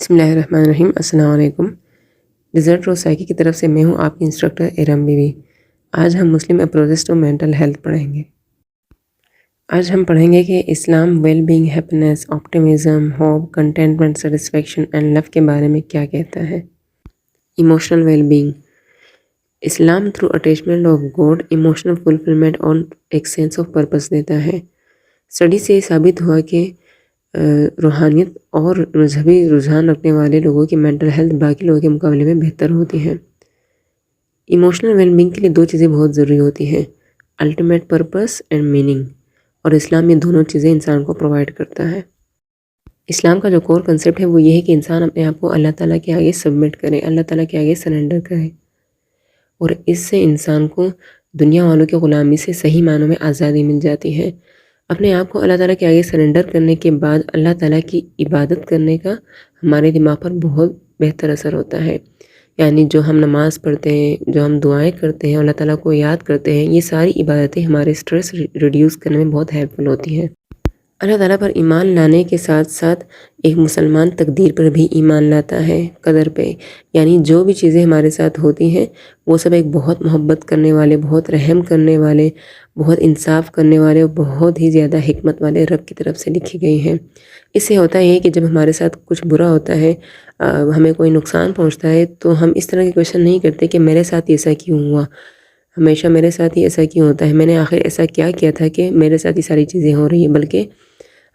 بسم اللہ الرحمن الرحیم۔ السلام علیکم۔ ڈیزرٹ روز سائیکی کی طرف سے میں ہوں آپ کی انسٹرکٹر ارم بی بی۔ آج ہم Muslim approaches to mental health پڑھیں گے۔ آج ہم پڑھیں گے کہ اسلام well being, happiness, optimism, hope, contentment, satisfaction and love کے بارے میں کیا کہتا ہے۔ Emotional well being. Islam through attachment of God emotional fulfilment اور ایک سینس آف پرپس دیتا ہے۔ اسٹڈی سے یہ ثابت ہوا کہ روحانیت اور مذہبی رجحان رکھنے والے لوگوں کی مینٹل ہیلتھ باقی لوگوں کے مقابلے میں بہتر ہوتی ہے۔ ایموشنل ویل بینگ کے لیے دو چیزیں بہت ضروری ہوتی ہیں، الٹیمیٹ پرپس اینڈ میننگ، اور اسلام یہ دونوں چیزیں انسان کو پرووائڈ کرتا ہے۔ اسلام کا جو کور کنسیپٹ ہے وہ یہ ہے کہ انسان اپنے آپ کو اللہ تعالیٰ کے آگے سبمٹ کرے، اللہ تعالیٰ کے آگے سرنڈر کرے، اور اس سے انسان کو دنیا والوں کی غلامی سے صحیح معنوں میں آزادی مل جاتی ہے۔ اپنے آپ کو اللہ تعالیٰ کے آگے سرنڈر کرنے کے بعد اللہ تعالیٰ کی عبادت کرنے کا ہمارے دماغ پر بہت بہتر اثر ہوتا ہے۔ یعنی جو ہم نماز پڑھتے ہیں، جو ہم دعائیں کرتے ہیں، اللہ تعالیٰ کو یاد کرتے ہیں، یہ ساری عبادتیں ہمارے سٹریس ریڈیوس کرنے میں بہت ہیلپ فل ہوتی ہیں۔ اللہ تعالیٰ پر ایمان لانے کے ساتھ ساتھ ایک مسلمان تقدیر پر بھی ایمان لاتا ہے، قدر پہ، یعنی جو بھی چیزیں ہمارے ساتھ ہوتی ہیں وہ سب ایک بہت محبت کرنے والے، بہت رحم کرنے والے، بہت انصاف کرنے والے اور بہت ہی زیادہ حکمت والے رب کی طرف سے لکھی گئی ہیں۔ اس سے ہوتا ہے کہ جب ہمارے ساتھ کچھ برا ہوتا ہے، ہمیں کوئی نقصان پہنچتا ہے، تو ہم اس طرح کی کویشچن نہیں کرتے کہ میرے ساتھ ایسا کیوں ہوا، ہمیشہ میرے ساتھ ہی ایسا کیوں ہوتا ہے، میں نے آخر ایسا کیا کیا تھا کہ میرے ساتھ یہ ساری چیزیں ہو رہی ہیں، بلکہ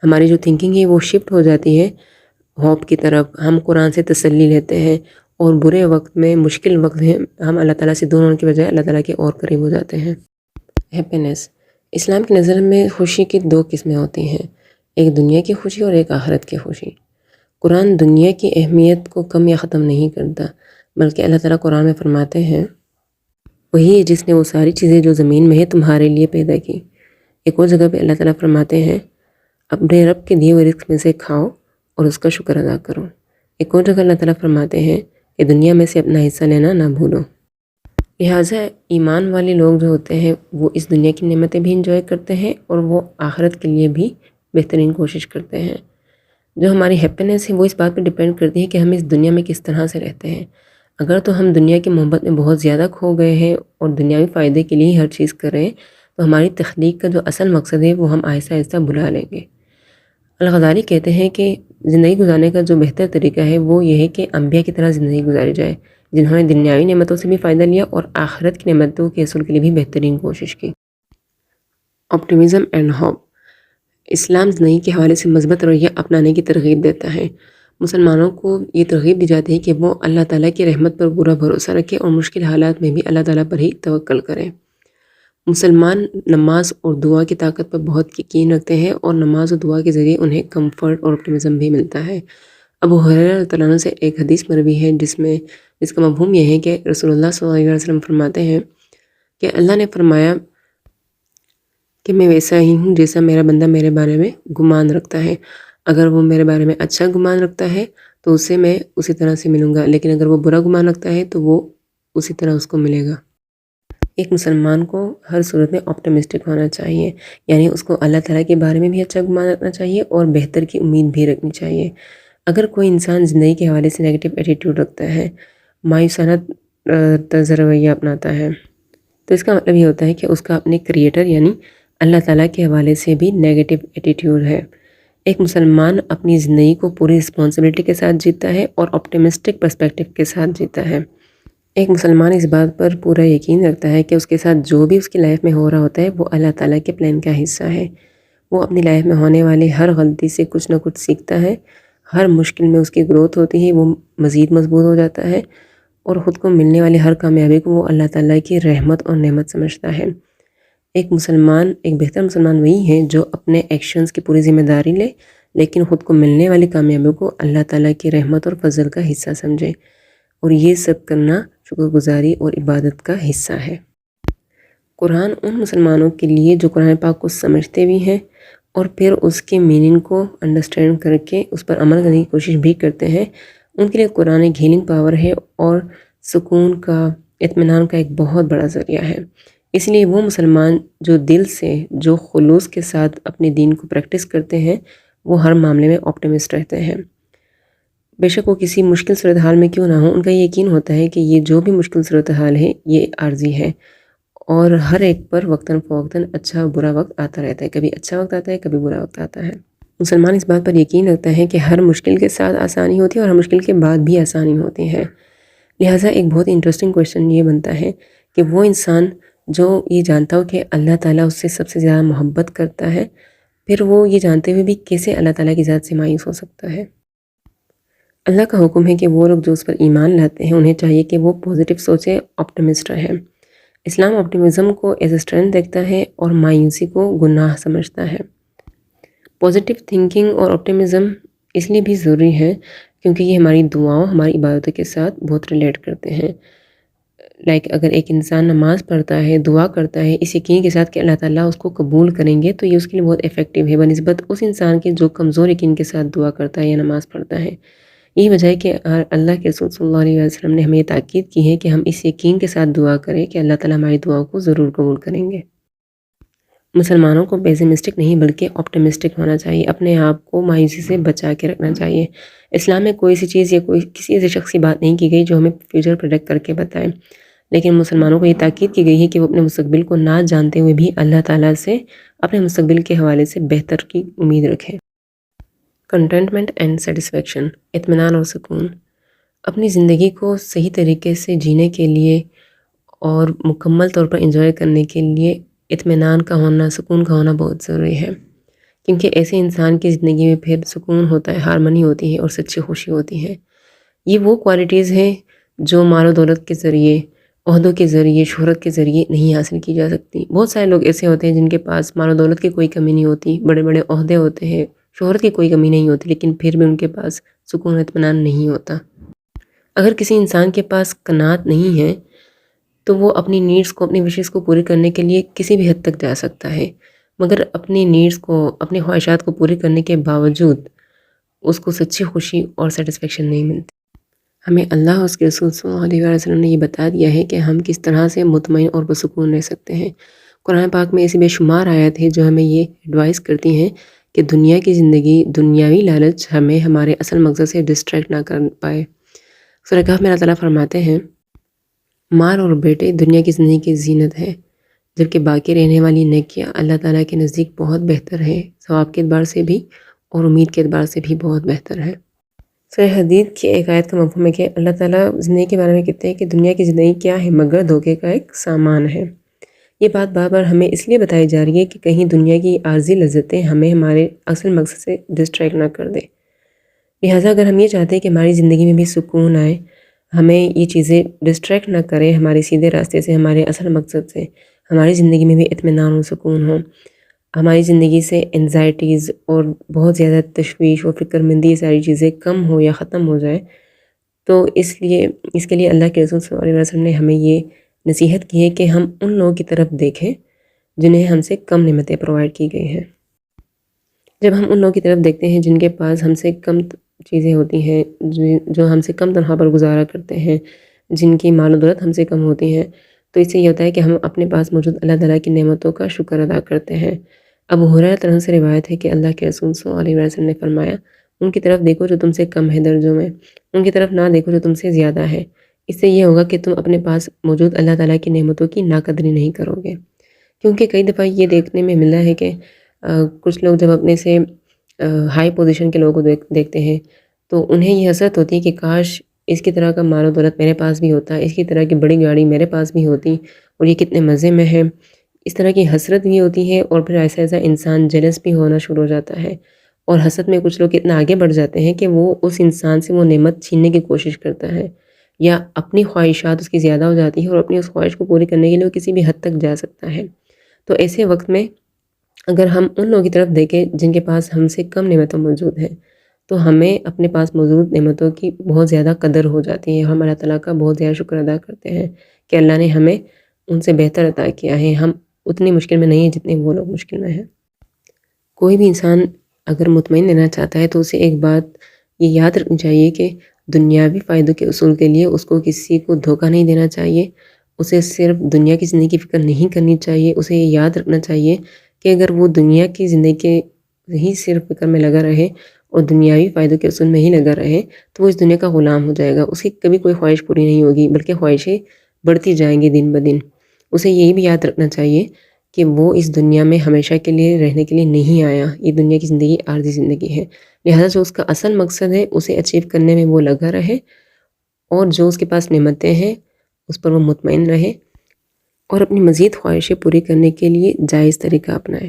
ہماری جو تھنکنگ ہے وہ شفٹ ہو جاتی ہے ہوپ کی طرف۔ ہم قرآن سے تسلی لیتے ہیں، اور برے وقت میں، مشکل وقت میں ہم اللہ تعالیٰ سے دونوں کی بجائے اللہ تعالیٰ کے اور قریب ہو جاتے ہیں۔ ہیپینس۔ اسلام کی نظر میں خوشی کی دو قسمیں ہوتی ہیں، ایک دنیا کی خوشی اور ایک آخرت کی خوشی۔ قرآن دنیا کی اہمیت کو کم یا ختم نہیں کرتا، بلکہ اللہ تعالیٰ قرآن میں فرماتے ہیں، وہی ہے جس نے وہ ساری چیزیں جو زمین میں ہے تمہارے لیے پیدا کی۔ ایک اور جگہ پہ اللہ تعالیٰ فرماتے ہیں، اپنے رب کے دیے ہوئے رزق میں سے کھاؤ اور اس کا شکر ادا کرو۔ ایک اور جگہ اللہ تعالیٰ فرماتے ہیں کہ دنیا میں سے اپنا حصہ لینا نہ بھولو۔ لہٰذا ایمان والے لوگ جو ہوتے ہیں وہ اس دنیا کی نعمتیں بھی انجوائے کرتے ہیں، اور وہ آخرت کے لیے بھی بہترین کوشش کرتے ہیں۔ جو ہماری ہیپینس ہے وہ اس بات پر ڈیپینڈ کرتی ہے کہ ہم اس دنیا میں کس طرح سے رہتے ہیں۔ اگر تو ہم دنیا کی محبت میں بہت زیادہ کھو گئے ہیں اور دنیاوی فائدے کے لیے ہر چیز کر رہے ہیں، تو ہماری تخلیق کا جو اصل مقصد ہے وہ ہم آہستہ آہستہ بھلا لیں گے۔ الغزالی کہتے ہیں کہ زندگی گزارنے کا جو بہتر طریقہ ہے وہ یہ ہے کہ انبیاء کی طرح زندگی گزاری جائے، جنہوں نے دنیاوی نعمتوں سے بھی فائدہ لیا اور آخرت کی نعمتوں کے حصول کے لیے بھی بہترین کوشش کی۔ Optimism and hope. اسلام زندگی کے حوالے سے مثبت رویہ اپنانے کی ترغیب دیتا ہے۔ مسلمانوں کو یہ ترغیب دی جاتی ہے کہ وہ اللہ تعالیٰ کی رحمت پر پورا بھروسہ رکھیں اور مشکل حالات میں بھی اللہ تعالیٰ پر ہی توکل کریں۔ مسلمان نماز اور دعا کی طاقت پر بہت یقین رکھتے ہیں، اور نماز اور دعا کے ذریعے انہیں کمفرٹ اور آپٹیمزم بھی ملتا ہے۔ ابو ہریرہ رضی اللہ عنہ سے ایک حدیث مروی ہے جس کا مفہوم یہ ہے کہ رسول اللہ صلی اللہ علیہ وسلم فرماتے ہیں کہ اللہ نے فرمایا کہ میں ویسا ہی ہوں جیسا میرا بندہ میرے بارے میں گمان رکھتا ہے۔ اگر وہ میرے بارے میں اچھا گمان رکھتا ہے تو اسے میں اسی طرح سے ملوں گا، لیکن اگر وہ برا گمان رکھتا ہے تو وہ اسی طرح اس کو ملے گا۔ ایک مسلمان کو ہر صورت میں آپٹیمسٹک ہونا چاہیے، یعنی اس کو اللہ تعالیٰ کے بارے میں بھی اچھا گمان رکھنا چاہیے اور بہتر کی امید بھی رکھنی چاہیے۔ اگر کوئی انسان زندگی کے حوالے سے نیگیٹو ایٹیٹیوڈ رکھتا ہے، مایوسانہ طرز رویہ اپناتا ہے، تو اس کا مطلب یہ ہوتا ہے کہ اس کا اپنے کریٹر یعنی اللہ تعالیٰ کے حوالے سے بھی نیگیٹو ایٹیٹیوڈ ہے۔ ایک مسلمان اپنی زندگی کو پوری رسپانسبلٹی کے ساتھ جیتا ہے اور آپٹیمسٹک پرسپیکٹیو کے ساتھ جیتا ہے۔ ایک مسلمان اس بات پر پورا یقین رکھتا ہے کہ اس کے ساتھ جو بھی اس کی لائف میں ہو رہا ہوتا ہے وہ اللہ تعالیٰ کے پلان کا حصہ ہے۔ وہ اپنی لائف میں ہونے والے ہر غلطی سے کچھ نہ کچھ سیکھتا ہے، ہر مشکل میں اس کی گروتھ ہوتی ہے، وہ مزید مضبوط ہو جاتا ہے، اور خود کو ملنے والی ہر کامیابی کو وہ اللہ تعالیٰ کی رحمت اور نعمت سمجھتا ہے۔ ایک بہتر مسلمان وہی ہے جو اپنے ایکشنز کی پوری ذمہ داری لے، لیکن خود کو ملنے والی کامیابی کو اللہ تعالیٰ کی رحمت اور فضل کا حصہ سمجھے، اور یہ سب کرنا شکر گزاری اور عبادت کا حصہ ہے۔ قرآن ان مسلمانوں کے لیے جو قرآن پاک کو سمجھتے بھی ہیں اور پھر اس کے میننگ کو انڈرسٹینڈ کر کے اس پر عمل کرنے کی کوشش بھی کرتے ہیں، ان کے لیے قرآن ایک ہیلنگ پاور ہے اور سکون کا، اطمینان کا ایک بہت بڑا ذریعہ ہے۔ اس لیے وہ مسلمان جو دل سے، جو خلوص کے ساتھ اپنے دین کو پریکٹس کرتے ہیں، وہ ہر معاملے میں آپٹیمسٹ رہتے ہیں۔ بے شک وہ کسی مشکل صورتحال میں کیوں نہ ہو، ان کا یہ یقین ہوتا ہے کہ یہ جو بھی مشکل صورتحال ہے یہ عارضی ہے، اور ہر ایک پر وقتاً فوقتاً اچھا برا وقت آتا رہتا ہے، کبھی اچھا وقت آتا ہے، کبھی برا وقت آتا ہے۔ مسلمان اس بات پر یقین رکھتا ہے کہ ہر مشکل کے ساتھ آسانی ہوتی ہے اور ہر مشکل کے بعد بھی آسانی ہوتی ہے۔ لہٰذا ایک بہت انٹرسٹنگ کویشچن یہ بنتا ہے کہ وہ انسان جو یہ جانتا ہو کہ اللہ تعالیٰ اس سے سب سے زیادہ محبت کرتا ہے، پھر وہ یہ جانتے ہوئے بھی کیسے اللہ تعالیٰ کی ذات سے مایوس ہو سکتا ہے؟ اللہ کا حکم ہے کہ وہ لوگ جو اس پر ایمان لاتے ہیں انہیں چاہیے کہ وہ پازیٹیو سوچیں، آپٹمسٹ رہیں۔ اسلام آپٹمزم کو ایز اے اسٹرینتھ دیکھتا ہے اور مایوسی کو گناہ سمجھتا ہے۔ پازیٹیو تھنکنگ اور آپٹمزم اس لیے بھی ضروری ہے کیونکہ یہ ہماری دعاؤں، ہماری عبادتوں کے ساتھ بہت ریلیٹ کرتے ہیں۔ اگر ایک انسان نماز پڑھتا ہے، دعا کرتا ہے اس یقین کے ساتھ کہ اللہ تعالیٰ اس کو قبول کریں گے، تو یہ اس کے لیے بہت افیکٹو ہے بنسبت اس انسان کے جو کمزور یقین کے ساتھ دعا کرتا ہے یا نماز پڑھتا ہے۔ یہی وجہ ہے کہ اللہ کے رسول صلی اللہ علیہ وسلم نے ہمیں یہ تاکید کی ہے کہ ہم اس یقین کے ساتھ دعا کریں کہ اللہ تعالیٰ ہماری دعاؤں کو ضرور قبول کریں گے۔ مسلمانوں کو پیسمسٹک نہیں بلکہ آپٹمسٹک ہونا چاہیے، اپنے آپ کو مایوسی سے بچا کے رکھنا چاہیے۔ اسلام میں کوئی سی چیز یا کسی ایسی شخصی بات نہیں کی گئی جو ہمیں فیوچر پریڈکٹ کر کے بتائے، لیکن مسلمانوں کو یہ تاکید کی گئی ہے کہ وہ اپنے مستقبل کو نہ جانتے ہوئے بھی اللہ تعالیٰ سے اپنے مستقبل کے حوالے سے بہتر کی امید رکھیں۔ کنٹینٹمنٹ اینڈ سیٹسفیکشن، اطمینان اور سکون۔ اپنی زندگی کو صحیح طریقے سے جینے کے لیے اور مکمل طور پر انجوائے کرنے کے لیے اطمینان کا ہونا، سکون کا ہونا بہت ضروری ہے، کیونکہ ایسے انسان کی زندگی میں پھر سکون ہوتا ہے، ہارمنی ہوتی ہے اور سچی خوشی ہوتی ہے۔ یہ وہ کوالٹیز ہیں جو مال و دولت کے ذریعے، عہدوں کے ذریعے، شہرت کے ذریعے نہیں حاصل کی جا سکتی۔ بہت سارے لوگ ایسے ہوتے ہیں جن کے پاس مال و دولت کی کوئی کمی نہیں ہوتی، بڑے بڑے عہدے ہوتے ہیں، شہرت کی کوئی کمی نہیں ہوتی، لیکن پھر بھی ان کے پاس سکون و اطمینان نہیں ہوتا۔ اگر کسی انسان کے پاس قناعت نہیں ہے تو وہ اپنی نیڈز کو، اپنی وشز کو پوری کرنے کے لیے کسی بھی حد تک جا سکتا ہے، مگر اپنی نیڈز کو، اپنی خواہشات کو پوری کرنے کے باوجود اس کو سچی خوشی اور سیٹسفیکشن نہیں ملتی۔ ہمیں اللہ اور اس کے رسول صلی اللہ علیہ وسلم نے یہ بتا دیا ہے کہ ہم کس طرح سے مطمئن اور پرسکون رہ سکتے ہیں۔ قرآن پاک میں ایسی بے شمار آیات ہیں جو ہمیں یہ ایڈوائز کرتی ہیں کہ دنیا کی زندگی، دنیاوی لالچ ہمیں ہمارے اصل مقصد سے ڈسٹریکٹ نہ کر پائے۔ سورہ کہف میں اللہ تعالیٰ فرماتے ہیں، مال اور بیٹے دنیا کی زندگی کی زینت ہے، جبکہ باقی رہنے والی نیکیاں اللہ تعالیٰ کے نزدیک بہت بہتر ہے، ثواب کے اعتبار سے بھی اور امید کے اعتبار سے بھی بہت بہتر ہے۔ سورہ حدید کی ایک آیت کا مفہوم ہے کہ اللہ تعالیٰ زندگی کے بارے میں کہتے ہیں کہ دنیا کی زندگی کیا ہے مگر دھوکے کا ایک سامان ہے۔ یہ بات بار بار ہمیں اس لیے بتائی جا رہی ہے کہ کہیں دنیا کی عارضی لذتیں ہمیں ہمارے اصل مقصد سے ڈسٹریکٹ نہ کر دیں۔ لہٰذا اگر ہم یہ چاہتے ہیں کہ ہماری زندگی میں بھی سکون آئے، ہمیں یہ چیزیں ڈسٹریکٹ نہ کریں ہمارے سیدھے راستے سے، ہمارے اصل مقصد سے، ہماری زندگی میں بھی اطمینان و سکون ہو، ہماری زندگی سے انزائٹیز اور بہت زیادہ تشویش و فکر مندی یہ ساری چیزیں کم ہو یا ختم ہو جائیں، تو اس کے لیے اللہ کے رسول صلی اللہ علیہ وسلم نے ہمیں یہ نصیحت کی ہے کہ ہم ان لوگوں کی طرف دیکھیں جنہیں ہم سے کم نعمتیں پرووائڈ کی گئی ہیں۔ جب ہم ان لوگوں کی طرف دیکھتے ہیں جن کے پاس ہم سے کم چیزیں ہوتی ہیں، جو ہم سے کم تنخواہ پر گزارا کرتے ہیں، جن کی مال و دولت ہم سے کم ہوتی ہیں، تو اس سے یہ ہوتا ہے کہ ہم اپنے پاس موجود اللہ تعالیٰ کی نعمتوں کا شکر ادا کرتے ہیں۔ ابو ہریرہ طرح سے روایت ہے کہ اللہ کے رسول صلی اللہ علیہ وسلم نے فرمایا، ان کی طرف دیکھو جو تم سے کم ہے درجوں میں، ان کی طرف نہ دیکھو جو تم سے زیادہ ہے۔ اس سے یہ ہوگا کہ تم اپنے پاس موجود اللہ تعالیٰ کی نعمتوں کی ناقدری نہیں کرو گے، کیونکہ کئی دفعہ یہ دیکھنے میں ملا ہے کہ کچھ لوگ جب اپنے سے ہائی پوزیشن کے لوگوں کو دیکھتے ہیں تو انہیں یہ حسرت ہوتی ہے کہ کاش اس کی طرح کا مال و دولت میرے پاس بھی ہوتا، اس کی طرح کی بڑی گاڑی میرے پاس بھی ہوتی اور یہ کتنے مزے میں ہے۔ اس طرح کی حسرت بھی ہوتی ہے اور پھر ایسا انسان جیلس بھی ہونا شروع ہو جاتا ہے، اور حسد میں کچھ لوگ اتنا آگے بڑھ جاتے ہیں کہ وہ اس انسان سے وہ نعمت چھیننے کی کوشش کرتا ہے، یا اپنی خواہشات اس کی زیادہ ہو جاتی ہے اور اپنی اس خواہش کو پوری کرنے کے لیے وہ کسی بھی حد تک جا سکتا ہے۔ تو ایسے وقت میں اگر ہم ان لوگوں کی طرف دیکھیں جن کے پاس ہم سے کم نعمتیں موجود ہیں، تو ہمیں اپنے پاس موجود نعمتوں کی بہت زیادہ قدر ہو جاتی ہے، ہم اللہ تعالیٰ کا بہت زیادہ شکر ادا کرتے ہیں کہ اللہ نے ہمیں ان سے بہتر عطا کیا ہے، ہم اتنی مشکل میں نہیں ہیں جتنے وہ لوگ مشکل میں ہیں۔ کوئی بھی انسان اگر مطمئن رہنا چاہتا ہے تو اسے ایک بات یہ یاد رکھنی چاہیے کہ دنیاوی فائدوں کے اصول کے لیے اس کو کسی کو دھوکہ نہیں دینا چاہیے، اسے صرف دنیا کی زندگی کی فکر نہیں کرنی چاہیے، اسے یہ یاد رکھنا چاہیے کہ اگر وہ دنیا کی زندگی کے ہی صرف فکر میں لگا رہے اور دنیاوی فائدوں کے اصول میں ہی لگا رہے تو وہ اس دنیا کا غلام ہو جائے گا. اس کی کبھی کوئی خواہش پوری نہیں ہوگی بلکہ خواہشیں بڑھتی جائیں گی دن بدن. اسے یہی بھی یاد رکھنا چاہیے کہ وہ اس دنیا میں ہمیشہ کے لیے رہنے کے لیے نہیں آیا. یہ دنیا کی زندگی عارضی زندگی ہے، لہٰذا جو اس کا اصل مقصد ہے اسے اچیو کرنے میں وہ لگا رہے، اور جو اس کے پاس نعمتیں ہیں اس پر وہ مطمئن رہے، اور اپنی مزید خواہشیں پوری کرنے کے لیے جائز طریقہ اپنائے.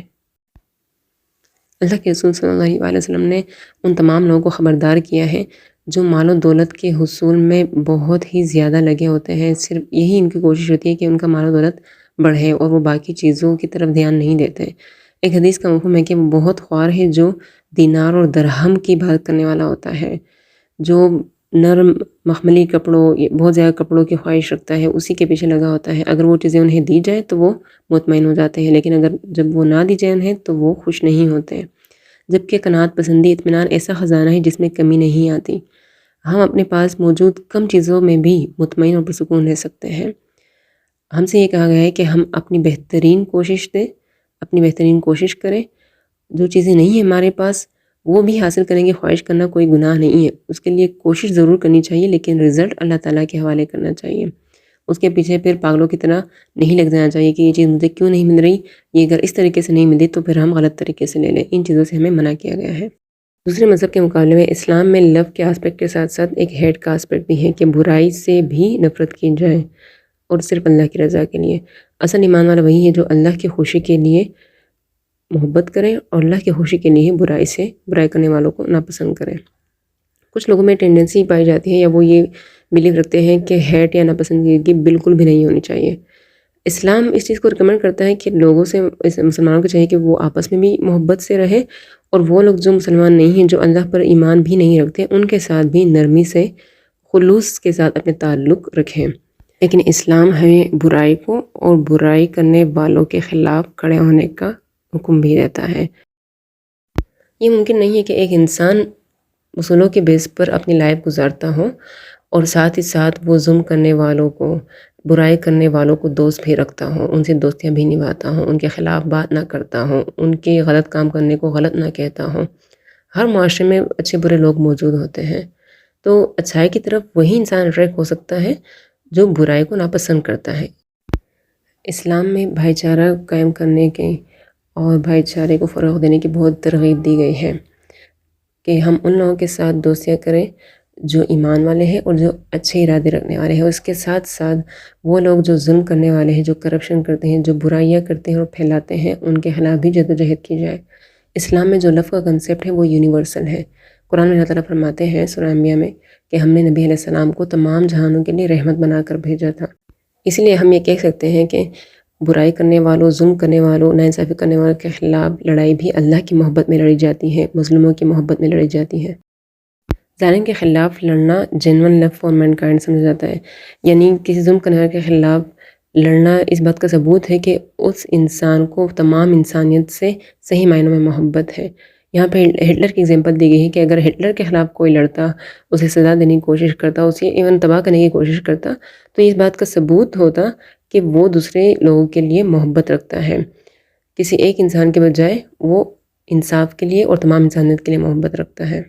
اللہ کے رسول صلی اللہ علیہ وسلم نے ان تمام لوگوں کو خبردار کیا ہے جو مال و دولت کے حصول میں بہت ہی زیادہ لگے ہوتے ہیں. صرف یہی ان کی کوشش ہوتی ہے کہ ان کا مال و دولت بڑھے اور وہ باقی چیزوں کی طرف دھیان نہیں دیتے. ایک حدیث کا مفہوم ہے کہ وہ بہت خوار ہے جو دینار اور درہم کی بات کرنے والا ہوتا ہے، جو نرم مخملی کپڑوں، بہت زیادہ کپڑوں کی خواہش رکھتا ہے، اسی کے پیچھے لگا ہوتا ہے. اگر وہ چیزیں انہیں دی جائے تو وہ مطمئن ہو جاتے ہیں، لیکن اگر جب وہ نہ دی جائے انہیں تو وہ خوش نہیں ہوتے. جبکہ قناعت پسندی اطمینان ایسا خزانہ ہے جس میں کمی نہیں آتی. ہم اپنے پاس موجود کم چیزوں میں بھی مطمئن اور پرسکون رہ سکتے ہیں. ہم سے یہ کہا گیا ہے کہ ہم اپنی بہترین کوشش دیں، اپنی بہترین کوشش کریں. جو چیزیں نہیں ہیں ہمارے پاس وہ بھی حاصل کریں گے. خواہش کرنا کوئی گناہ نہیں ہے، اس کے لیے کوشش ضرور کرنی چاہیے، لیکن رزلٹ اللہ تعالیٰ کے حوالے کرنا چاہیے. اس کے پیچھے پھر پاگلوں کی طرح نہیں لگ جانا چاہیے کہ یہ چیز مجھے کیوں نہیں مل رہی، یہ اگر اس طریقے سے نہیں ملی تو پھر ہم غلط طریقے سے لے لیں. ان چیزوں سے ہمیں منع کیا گیا ہے. دوسرے مذہب کے مقابلے میں اسلام میں لو کے آسپیکٹ کے ساتھ ساتھ ایک ہیٹ کا آسپیکٹ بھی ہے کہ برائی سے بھی نفرت کی جائے اور صرف اللہ کی رضا کے لیے. اصل ایمان والا وہی ہے جو اللہ کی خوشی کے لیے محبت کریں اور اللہ کی خوشی کے لیے برائی کرنے والوں کو ناپسند کریں. کچھ لوگوں میں ٹینڈنسی پائی جاتی ہے یا وہ یہ بلیو رکھتے ہیں کہ ہیٹ یا ناپسندیدگی بالکل بھی نہیں ہونی چاہیے. اسلام اس چیز کو ریکمینڈ کرتا ہے کہ لوگوں سے، مسلمانوں کو چاہیے کہ وہ آپس میں بھی محبت سے رہے، اور وہ لوگ جو مسلمان نہیں ہیں، جو اللہ پر ایمان بھی نہیں رکھتے، ان کے ساتھ بھی نرمی سے، خلوص کے ساتھ اپنے تعلق رکھیں. لیکن اسلام ہمیں برائی کو اور برائی کرنے والوں کے خلاف کھڑے ہونے کا حکم بھی دیتا ہے. یہ ممکن نہیں ہے کہ ایک انسان اصولوں کے بیس پر اپنی لائف گزارتا ہو اور ساتھ ہی ساتھ وہ ظلم کرنے والوں کو، برائی کرنے والوں کو دوست بھی رکھتا ہو، ان سے دوستیاں بھی نبھاتا ہو، ان کے خلاف بات نہ کرتا ہو، ان کے غلط کام کرنے کو غلط نہ کہتا ہو. ہر معاشرے میں اچھے برے لوگ موجود ہوتے ہیں، تو اچھائی کی طرف وہی انسان اٹریکٹ ہو سکتا ہے جو برائی کو ناپسند کرتا ہے. اسلام میں بھائی چارہ قائم کرنے کے اور بھائی چارے کو فروغ دینے کی بہت ترغیب دی گئی ہے کہ ہم ان لوگوں کے ساتھ دوستیاں کریں جو ایمان والے ہیں اور جو اچھے ارادے رکھنے والے ہیں. اس کے ساتھ ساتھ وہ لوگ جو ظلم کرنے والے ہیں، جو کرپشن کرتے ہیں، جو برائیاں کرتے ہیں اور پھیلاتے ہیں، ان کے خلاف بھی جدوجہد کی جائے. اسلام میں جو لو کا کنسیپٹ ہے وہ یونیورسل ہے. قرآن میں اللہ تعالیٰ فرماتے ہیں سورہ انبیاء میں کہ ہم نے نبی علیہ السلام کو تمام جہانوں کے لیے رحمت بنا کر بھیجا تھا. اس لیے ہم یہ کہہ سکتے ہیں کہ برائی کرنے والوں، ظلم کرنے والوں، ناانصافی کرنے والوں کے خلاف لڑائی بھی اللہ کی محبت میں لڑی جاتی ہے، مظلوموں کی محبت میں لڑی جاتی ہے. ظالم کے خلاف لڑنا جینون لو فار مینکائنڈ سمجھا جاتا ہے. یعنی کسی ظلم کرنے والے کے خلاف لڑنا اس بات کا ثبوت ہے کہ اس انسان کو تمام انسانیت سے صحیح معنوں میں محبت ہے. یہاں پہ ہٹلر کی ایگزامپل دی گئی ہے کہ اگر ہٹلر کے خلاف کوئی لڑتا، اسے سزا دینے کی کوشش کرتا، اسے ایون تباہ کرنے کی کوشش کرتا، تو اس بات کا ثبوت ہوتا کہ وہ دوسرے لوگوں کے لیے محبت رکھتا ہے. کسی ایک انسان کے بجائے وہ انصاف کے لیے اور تمام انسانیت کے لیے محبت رکھتا ہے.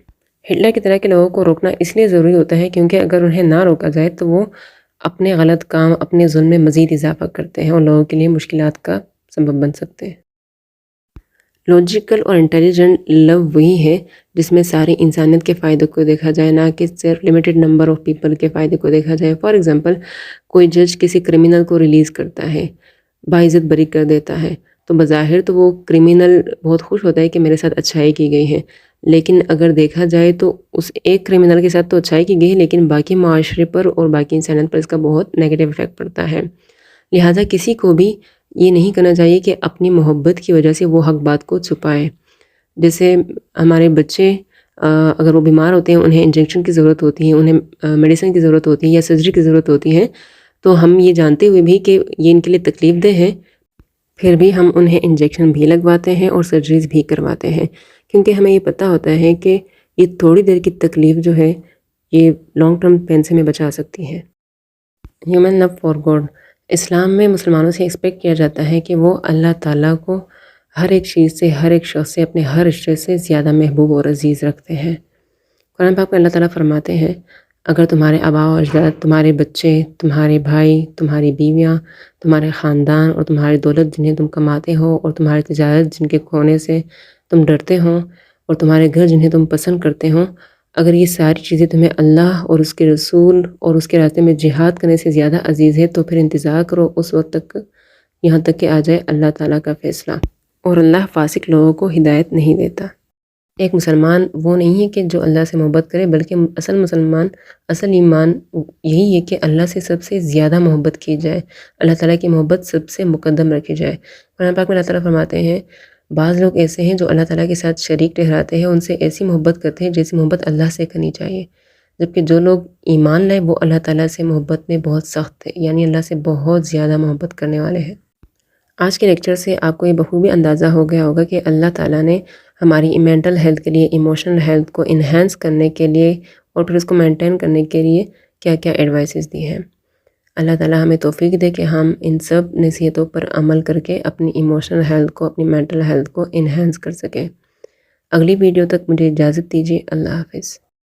ہٹلر کی طرح کے لوگوں کو روکنا اس لیے ضروری ہوتا ہے کیونکہ اگر انہیں نہ روکا جائے تو وہ اپنے غلط کام، اپنے ظلم میں مزید اضافہ کرتے ہیں اور لوگوں کے لیے مشکلات کا سبب بن سکتے ہیں. لاجیکل اور انٹیلیجنٹ لو وہی ہے جس میں ساری انسانیت کے فائدوں کو دیکھا جائے، نہ کہ صرف لمیٹڈ نمبر آف پیپل کے فائدے کو دیکھا جائے. فار ایگزامپل، کوئی جج کسی کرمینل کو ریلیز کرتا ہے، باعزت بری کر دیتا ہے، تو بظاہر تو وہ کرمینل بہت خوش ہوتا ہے کہ میرے ساتھ اچھائی کی گئی ہے، لیکن اگر دیکھا جائے تو اس ایک کرمینل کے ساتھ تو اچھائی کی گئی ہے، لیکن باقی معاشرے پر اور باقی انسانیت پر اس کا بہت نیگیٹو افیکٹ پڑتا ہے. لہٰذا کسی کو بھی یہ نہیں کرنا چاہیے کہ اپنی محبت کی وجہ سے وہ حق بات کو چھپائے. جیسے ہمارے بچے اگر وہ بیمار ہوتے ہیں، انہیں انجیکشن کی ضرورت ہوتی ہے، انہیں میڈیسن کی ضرورت ہوتی ہے یا سرجری کی ضرورت ہوتی ہے، تو ہم یہ جانتے ہوئے بھی کہ یہ ان کے لیے تکلیف دہ ہے، پھر بھی ہم انہیں انجیکشن بھی لگواتے ہیں اور سرجریز بھی کرواتے ہیں، کیونکہ ہمیں یہ پتہ ہوتا ہے کہ یہ تھوڑی دیر کی تکلیف جو ہے یہ لانگ ٹرم پین سے میں بچا سکتی ہے. Human love for God. اسلام میں مسلمانوں سے ایکسپیکٹ کیا جاتا ہے کہ وہ اللہ تعالیٰ کو ہر ایک چیز سے، ہر ایک شخص سے، اپنے ہر رشتے سے زیادہ محبوب اور عزیز رکھتے ہیں۔ قرآن پاک میں اللہ تعالیٰ فرماتے ہیں اگر تمہارے آباء و اجداد، تمہارے بچے، تمہارے بھائی، تمہاری بیویاں، تمہارے خاندان اور تمہاری دولت جنہیں تم کماتے ہو اور تمہاری تجارت جن کے کھونے سے تم ڈرتے ہو اور تمہارے گھر جنہیں تم پسند کرتے ہو، اگر یہ ساری چیزیں تمہیں اللہ اور اس کے رسول اور اس کے راستے میں جہاد کرنے سے زیادہ عزیز ہے تو پھر انتظار کرو اس وقت تک یہاں تک کہ آ جائے اللہ تعالیٰ کا فیصلہ، اور اللہ فاسق لوگوں کو ہدایت نہیں دیتا۔ ایک مسلمان وہ نہیں ہے کہ جو اللہ سے محبت کرے، بلکہ اصل ایمان یہی ہے کہ اللہ سے سب سے زیادہ محبت کی جائے، اللہ تعالیٰ کی محبت سب سے مقدم رکھی جائے۔ قرآن پاک میں اللہ تعالیٰ فرماتے ہیں بعض لوگ ایسے ہیں جو اللہ تعالیٰ کے ساتھ شریک ٹھہراتے ہیں، ان سے ایسی محبت کرتے ہیں جیسی محبت اللہ سے کرنی چاہیے، جبکہ جو لوگ ایمان لائے وہ اللہ تعالیٰ سے محبت میں بہت سخت ہے، یعنی اللہ سے بہت زیادہ محبت کرنے والے ہیں۔ آج کے لیکچر سے آپ کو یہ بخوبی اندازہ ہو گیا ہوگا کہ اللہ تعالیٰ نے ہماری مینٹل ہیلتھ کے لیے، ایموشنل ہیلتھ کو انہینس کرنے کے لیے اور پھر اس کو مینٹین کرنے کے لیے کیا کیا ایڈوائسز دی ہیں۔ اللہ تعالیٰ ہمیں توفیق دے کہ ہم ان سب نصیحتوں پر عمل کر کے اپنی ایموشنل ہیلتھ کو، اپنی مینٹل ہیلتھ کو انہینس کر سکیں۔ اگلی ویڈیو تک مجھے اجازت دیجیے۔ اللہ حافظ۔